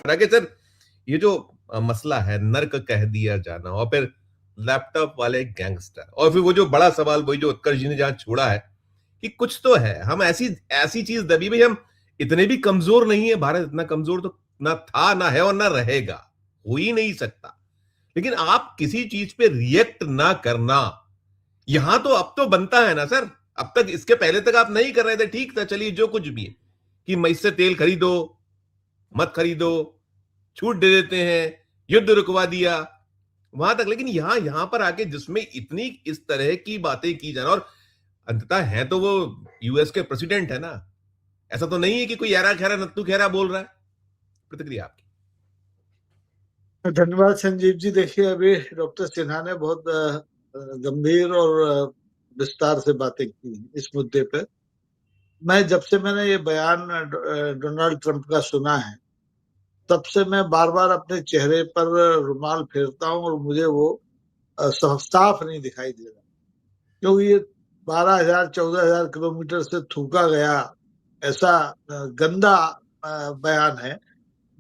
रहा है कि सर ये जो मसला है नर्क कह दिया जाना और फिर लैपटॉप वाले गैंगस्टर और फिर वो जो बड़ा सवाल वही जो उत्कर्ष जी ने जहां छोड़ा है कि कुछ तो है, हम ऐसी ऐसी चीज दबी भाई, हम इतने भी कमजोर नहीं है, भारत इतना कमजोर तो ना था ना है और ना रहेगा, हो ही नहीं सकता। लेकिन आप किसी चीज पे रिएक्ट ना करना, यहां तो अब तो बनता है ना सर। अब तक इसके पहले तक आप नहीं कर रहे थे, ठीक था, चलिए जो कुछ भी है कि मैं इससे तेल खरीदो मत खरीदो, छूट दे देते हैं, युद्ध रुकवा दिया, वहां तक। लेकिन यहां यहां पर आके जिसमें इतनी इस तरह की बातें की जाना, और अंततः है तो वो यूएस के प्रेसिडेंट है ना, ऐसा तो नहीं है कि कोई यारा खैरा नत्तू खैरा बोल रहा है। प्रतिक्रिया आपकी। धन्यवाद संजीव जी। देखिए, अभी डॉक्टर सिन्हा ने बहुत गंभीर और विस्तार से बातें की इस मुद्दे पे। मैं जब से मैंने ये बयान डोनाल्ड ट्रंप का सुना है, तब से मैं बार बार अपने चेहरे पर रुमाल फेरता हूँ और मुझे वो साफ नहीं दिखाई दे रहा, क्योंकि ये 12,000 14,000 किलोमीटर से थूका गया ऐसा गंदा बयान है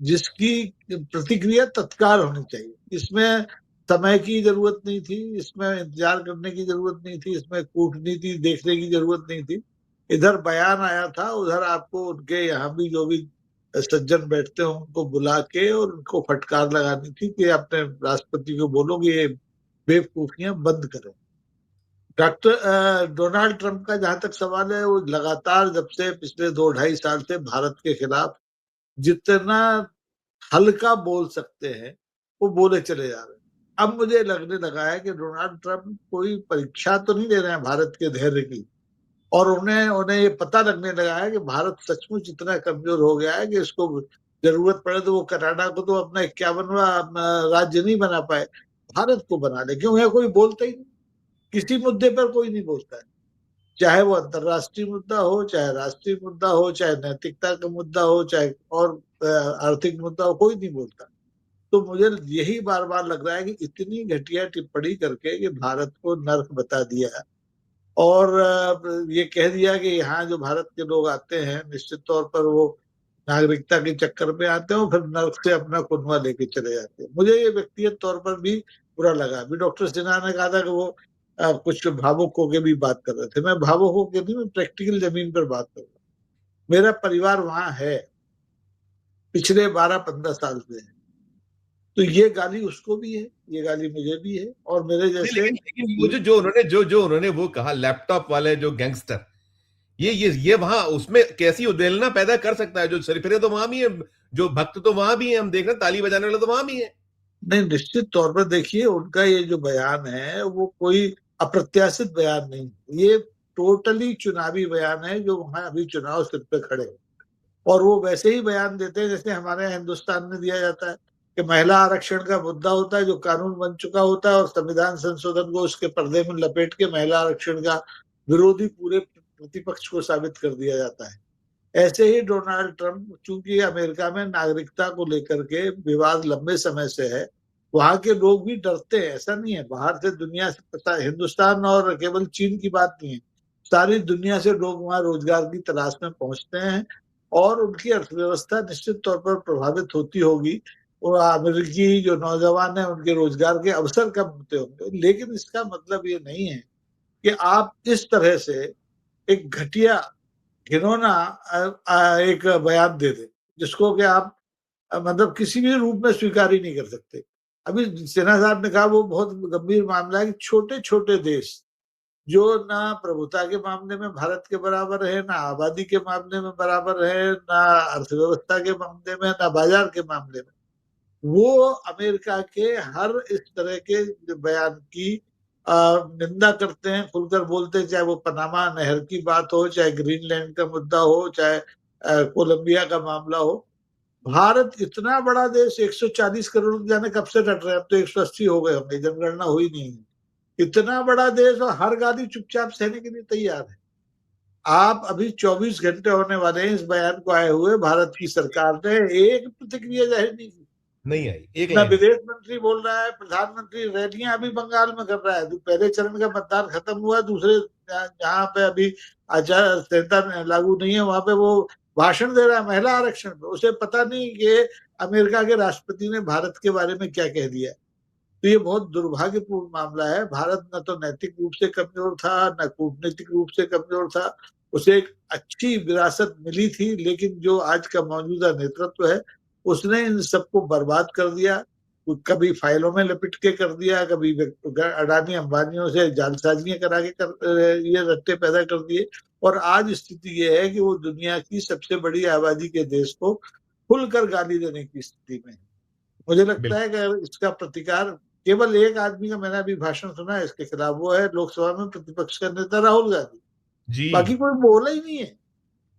जिसकी प्रतिक्रिया तत्काल होनी चाहिए। इसमें समय की जरूरत नहीं थी, इसमें इंतजार करने की जरूरत नहीं थी, इसमें कूटनीति देखने की जरूरत नहीं थी। इधर बयान आया था, उधर आपको उनके यहाँ भी जो भी सज्जन बैठते हैं उनको बुला के और उनको फटकार लगानी थी कि अपने राष्ट्रपति को बोलो कि ये बेवकूफियां बंद करें। डॉक्टर डोनाल्ड ट्रंप का जहां तक सवाल है, वो लगातार जब से पिछले 2 ढाई साल से भारत के खिलाफ जितना हल्का बोल सकते हैं वो बोले चले जा रहे हैं। अब मुझे लगने लगा है कि डोनाल्ड ट्रंप कोई परीक्षा तो नहीं दे रहे हैं भारत के धैर्य की, और उन्हें उन्हें ये पता लगने लगा है कि भारत सचमुच इतना कमजोर हो गया है कि इसको जरूरत पड़े तो वो कनाडा को तो अपना 51वां राज्य नहीं बना पाए, भारत को बना ले। क्यों है, कोई बोलता ही नहीं, किसी मुद्दे पर कोई नहीं बोलता है। चाहे वो अंतरराष्ट्रीय मुद्दा हो, चाहे राष्ट्रीय मुद्दा हो, चाहे नैतिकता का मुद्दा हो, चाहे और आर्थिक मुद्दा हो, कोई नहीं बोलता। तो मुझे यही बार बार लग रहा है कि इतनी घटिया टिप्पणी करके कि भारत को नर्क बता दिया है, और ये कह दिया कि यहाँ जो भारत के लोग आते हैं निश्चित तौर पर वो नागरिकता के चक्कर में आते हैं और फिर नर्क से अपना कुनवा लेके चले जाते हैं। मुझे ये व्यक्तिगत तौर पर भी बुरा लगा। अभी डॉक्टर सिन्हा ने कहा था कि वो कुछ भावुक होके भी बात कर रहे थे। मैं भावुक होके नहीं, मैं प्रैक्टिकल जमीन पर बात कर रहा हूँ। मेरा परिवार वहां है, पिछले 12-15 साल से है, तो ये गाली उसको भी है, ये गाली मुझे भी है, और मेरे नहीं, जैसे लेकिन वो जो उन्होंने वो कहा लैपटॉप वाले जो गैंगस्टर, ये वहां उसमें कैसी उद्वेलना पैदा कर सकता है। जो सरफिरे तो वहां भी है, जो भक्त तो वहां भी है, हम देख रहे हैं ताली बजाने वाले तो वहां भी है। नहीं, निश्चित तौर पर देखिए, उनका ये जो बयान है वो कोई अप्रत्याशित बयान नहीं, ये टोटली चुनावी बयान है, जो वहां अभी चुनाव सिर पे खड़े हैं। और वो वैसे ही बयान देते हैं जैसे हमारे यहाँ हिंदुस्तान में दिया जाता है कि महिला आरक्षण का मुद्दा होता है जो कानून बन चुका होता है, और संविधान संशोधन को उसके पर्दे में लपेट के महिला आरक्षण का विरोधी पूरे प्रतिपक्ष को साबित कर दिया जाता है। ऐसे ही डोनाल्ड ट्रंप, चूंकि अमेरिका में नागरिकता को लेकर के विवाद लंबे समय से है, वहां के लोग भी डरते हैं। ऐसा नहीं है, बाहर से दुनिया से पता, हिंदुस्तान और केवल चीन की बात नहीं है, सारी दुनिया से लोग वहां रोजगार की तलाश में पहुंचते हैं और उनकी अर्थव्यवस्था निश्चित तौर पर प्रभावित होती होगी। और अमेरिकी जो नौजवान है उनके रोजगार के अवसर कम होते होंगे, लेकिन इसका मतलब ये नहीं है कि आप इस तरह से एक घटिया, घिनौना एक बयान दे दे जिसको कि आप मतलब किसी भी रूप में स्वीकार ही नहीं कर सकते। अभी सिन्हा साहब ने कहा वो बहुत गंभीर मामला है कि छोटे छोटे देश जो ना प्रभुता के मामले में भारत के बराबर है, ना आबादी के मामले में बराबर है, ना अर्थव्यवस्था के मामले में, ना बाजार के मामले में, वो अमेरिका के हर इस तरह के बयान की निंदा करते हैं, खुलकर बोलते हैं। चाहे वो पनामा नहर की बात हो, चाहे ग्रीनलैंड का मुद्दा हो, चाहे कोलंबिया का मामला हो। भारत इतना बड़ा देश, 140 करोड़ जाने कब से डट रहे हैं, अब तो 180 हो गए होंगे, जनगणना हुई नहीं है। इतना बड़ा देश और हर गाली चुपचाप सहने के लिए तैयार है। आप अभी 24 घंटे होने वाले हैं इस बयान को आए हुए, भारत की सरकार ने एक प्रतिक्रिया जाहिर नहीं की। नहीं आई एक ना लाइन। विदेश मंत्री बोल रहा है, प्रधानमंत्री रैलियां अभी बंगाल में कर रहा है, पहले चरण का मतदान खत्म हुआ, दूसरे जहां पे अभी आचार संहिता लागू नहीं है वहां पे वो भाषण दे रहा है महिला आरक्षण पे। उसे पता नहीं कि अमेरिका के राष्ट्रपति ने भारत के बारे में क्या कह दिया। तो ये बहुत दुर्भाग्यपूर्ण मामला है। भारत न तो नैतिक रूप से कमजोर था, न कूटनीतिक रूप से कमजोर था। उसे एक अच्छी विरासत मिली थी, लेकिन जो आज का मौजूदा नेतृत्व है उसने इन सबको बर्बाद कर दिया। कभी फाइलों में लपेट के कर दिया, कभी अडानी अंबानियों से जालसाजियां करा के ये रट्टे पैदा कर दिए। और आज स्थिति ये है कि वो दुनिया की सबसे बड़ी आबादी के देश को खुलकर गाली देने की स्थिति में है। मुझे लगता है कि इसका प्रतिकार केवल एक आदमी का, मैंने अभी भाषण सुना है इसके खिलाफ, वो है लोकसभा में प्रतिपक्ष का नेता राहुल गांधी। जी। बाकी कोई बोला ही नहीं है।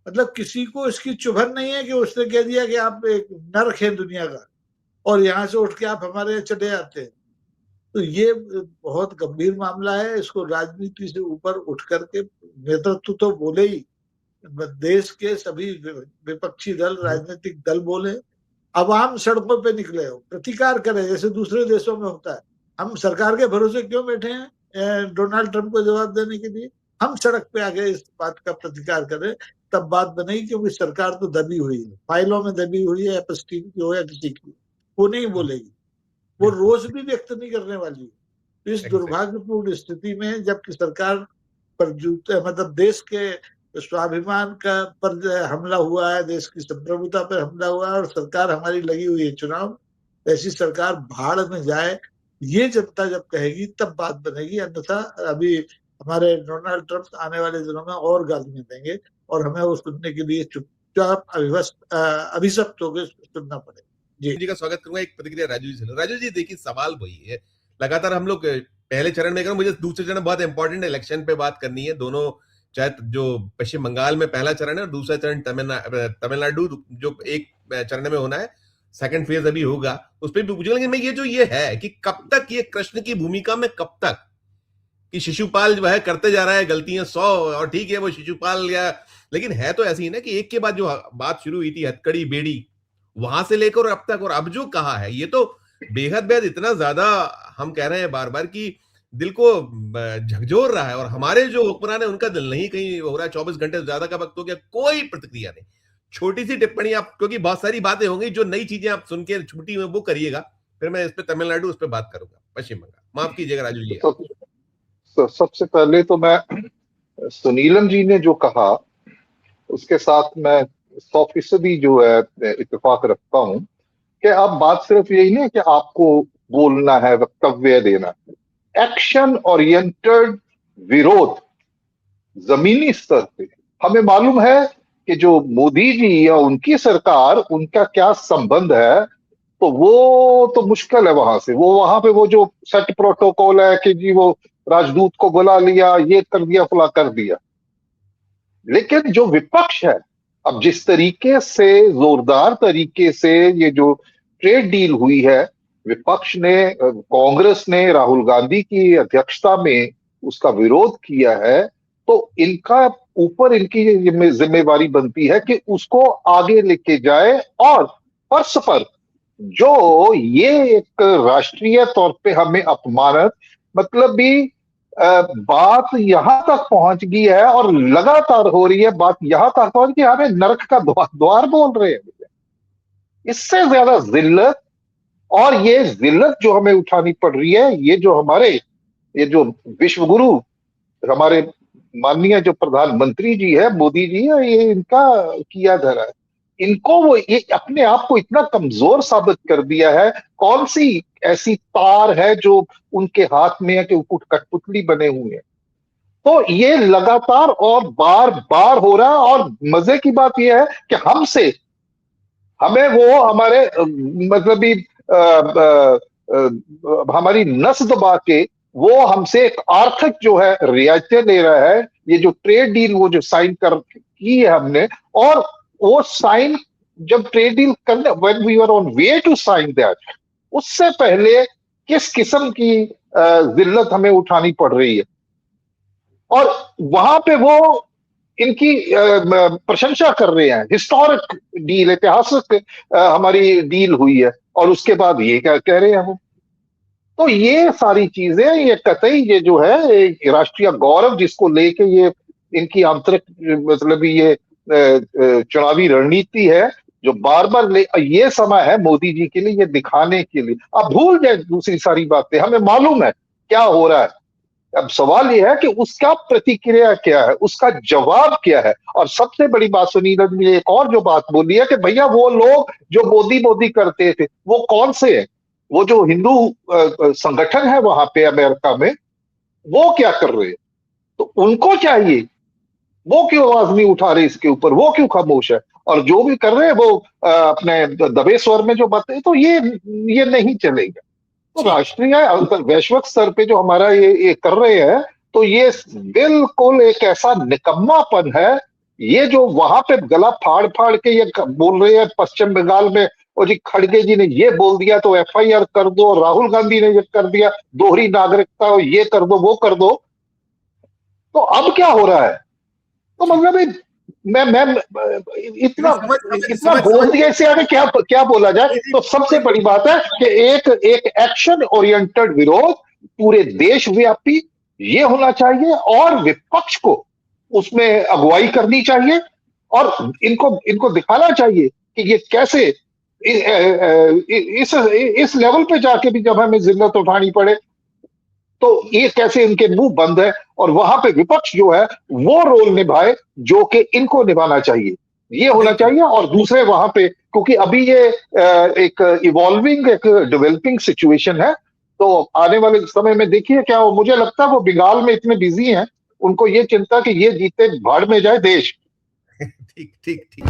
मतलब किसी को इसकी चुभन नहीं है कि उसने कह दिया कि आप एक नरक है दुनिया का और यहाँ से उठ के आप हमारे यहाँ चले आते हैं। तो ये बहुत गंभीर मामला है। इसको राजनीति से ऊपर उठ करके नेतृत्व तो बोले ही, देश के सभी विपक्षी दल, राजनीतिक दल बोले, अवाम सड़कों पे निकले हो, प्रतिकार करे जैसे दूसरे देशों में होता है। हम सरकार के भरोसे क्यों बैठे हैं डोनाल्ड ट्रंप को जवाब देने के लिए? हम सड़क पे आके इस बात का प्रतिकार करें, तब बात बनेगी। क्योंकि सरकार तो दबी हुई है, फाइलों में दबी हुई है, एपस्टीन की हो या किसी की, वो नहीं बोलेगी, वो रोष भी व्यक्त नहीं करने वाली है। तो इस दुर्भाग्यपूर्ण स्थिति में जबकि सरकार पर मतलब देश के स्वाभिमान का पर हमला हुआ है, देश की संप्रभुता पर हमला हुआ है और सरकार हमारी लगी हुई है चुनाव, ऐसी सरकार भाड़ में जाए, ये जनता जब कहेगी तब बात बनेगी। अन्यथा अभी हमारे डोनाल्ड ट्रंप आने वाले दिनों में और गालियां देंगे और हमें वो सुनने के लिए चुपचाप अभिशप्त होकर सुनना पड़ेगा। जी का स्वागत करूंगा। एक प्रतिक्रिया राजू जी से। राजू जी देखिए, सवाल वही है, लगातार हम लोग पहले चरण में, मुझे दूसरे चरण बहुत इंपॉर्टेंट इलेक्शन पे बात करनी है। दोनों, चाहे जो पश्चिम बंगाल में पहला चरण है और दूसरा चरण तमिलनाडु जो एक चरण में होना है, सेकंड फेज अभी होगा, उस पर भी पूछूंगा। लेकिन मैं ये है कि कब तक ये कृष्ण की भूमिका में, कब तक कि शिशुपाल जो है करते जा रहा है गलतियां 100, और ठीक है वो शिशुपाल, या लेकिन है तो ऐसी ही ना कि एक के बाद जो बात शुरू हुई थी हथकड़ी बेड़ी, वहां से लेकर अब तक, और अब जो कहा है ये तो बेहद इतना ज्यादा हम कह रहे हैं बार बार कि दिल को झकझोर रहा है। और हमारे जो हुक्मरान है उनका दिल नहीं कहीं हो रहा है। 24 घंटे ज्यादा का वक्त हो गया, कोई प्रतिक्रिया नहीं। छोटी सी टिप्पणी आप, क्योंकि बहुत सारी बातें होंगी जो नई चीजें आप सुन के छुट्टी में वो करिएगा, फिर मैं इस पे तमिलनाडु, उस पर बात करूंगा, पश्चिम बंगाल। माफ कीजिएगा राजू जी। तो सबसे पहले तो मैं सुनीलम जी ने जो कहा उसके साथ मैं 100% जो है इत्तेफाक रखता हूं कि अब बात सिर्फ यही नहीं है कि आपको बोलना है, वक्तव्य देना है। एक्शन ओरिएंटेड विरोध जमीनी स्तर पे, हमें मालूम है कि जो मोदी जी या उनकी सरकार, उनका क्या संबंध है, तो वो तो मुश्किल है वहां से। वो वहां पे वो जो सेट प्रोटोकॉल है कि जी वो राजदूत को बुला लिया, ये कर दिया, फला कर दिया। लेकिन जो विपक्ष है, अब जिस तरीके से जोरदार तरीके से ये जो ट्रेड डील हुई है, विपक्ष ने, कांग्रेस ने राहुल गांधी की अध्यक्षता में उसका विरोध किया है, तो इनका ऊपर इनकी जिम्मेवारी बनती है कि उसको आगे लेके जाए और परस्पर जो ये एक राष्ट्रीय तौर पे हमें अपमानित, मतलब भी बात यहां तक पहुंच गई है और लगातार हो रही है, बात यहां तक पहुंच गई, हमें नरक का द्वार बोल रहे हैं। इससे ज्यादा जिल्लत, और ये जिल्लत जो हमें उठानी पड़ रही है, ये जो हमारे, ये जो विश्व गुरु हमारे माननीय जो प्रधानमंत्री जी है, मोदी जी है, ये इनका किया धरा है। इनको वो ये अपने आप को इतना कमजोर साबित कर दिया है। कौन सी ऐसी तार है जो उनके हाथ में है कि वो कठपुतली बने हुए हैं? तो ये लगातार और बार बार हो रहा है। और मजे की बात यह है कि हमें वो हमारे मतलब हमारी नस दबा के वो हमसे एक आर्थिक जो है रियायतें ले रहा है। ये जो ट्रेड डील वो जो साइन की है हमने, और वो साइन जब ट्रेड डील करने, when we are on way to sign that, उससे पहले किस किस्म की जिल्लत हमें उठानी पड़ रही है। और वहां पे वो इनकी प्रशंसा कर रहे हैं। हिस्टोरिक डील, ऐतिहासिक हमारी डील हुई है, और उसके बाद ये क्या कह रहे हैं हम। तो ये सारी चीजें, ये कतई ये जो है राष्ट्रीय गौरव जिसको लेके ये इनकी आंतरिक मतलब ये चुनावी रणनीति है, जो बार बार ये समय है मोदी जी के लिए ये दिखाने के लिए। आप भूल जाए दूसरी सारी बातें, हमें मालूम है क्या हो रहा है। अब सवाल यह है कि उसका प्रतिक्रिया क्या है, उसका जवाब क्या है। और सबसे बड़ी बात सुनील ने एक और जो बात बोली है कि भैया वो लोग जो मोदी मोदी करते थे वो कौन से हैं, वो जो हिंदू संगठन है वहां पे अमेरिका में, वो क्या कर रहे हैं। तो उनको चाहिए, वो क्यों आवाज नहीं उठा रहे इसके ऊपर, वो क्यों खामोश है। और जो भी कर रहे हैं वो अपने दबे स्वर में जो बातें, तो ये नहीं चलेगा। तो राष्ट्रीय वैश्विक स्तर पे जो हमारा ये कर रहे हैं, तो ये बिल्कुल एक ऐसा निकम्मापन है। ये जो वहां पे गला फाड़ फाड़ के ये बोल रहे हैं पश्चिम बंगाल में, और जी खड़गे जी ने ये बोल दिया तो एफआईआर कर दो, राहुल गांधी ने ये कर दिया, दोहरी नागरिकता, ये कर दो वो कर दो। तो अब क्या हो रहा है, तो मतलब मैं इतना बोल दिया, इससे आगे क्या क्या बोला जाए। तो सबसे बड़ी बात है कि एक एक्शन ओरिएंटेड विरोध पूरे देशव्यापी ये होना चाहिए, और विपक्ष को उसमें अगुवाई करनी चाहिए, और इनको दिखाना चाहिए कि ये कैसे इस लेवल पे जाके भी जब हमें जिल्लत उठानी पड़े तो ये कैसे इनके मुंह बंद है, और वहां पे विपक्ष जो है वो रोल निभाए जो कि इनको निभाना चाहिए, ये होना चाहिए। और दूसरे वहां पे, क्योंकि अभी ये एक इवॉल्विंग, एक डेवलपिंग सिचुएशन है, तो आने वाले समय में देखिए क्या हो। मुझे लगता है वो बंगाल में इतने बिजी हैं, उनको ये चिंता कि ये जीते भाड़ में जाए देश। ठीक ठीक ठीक।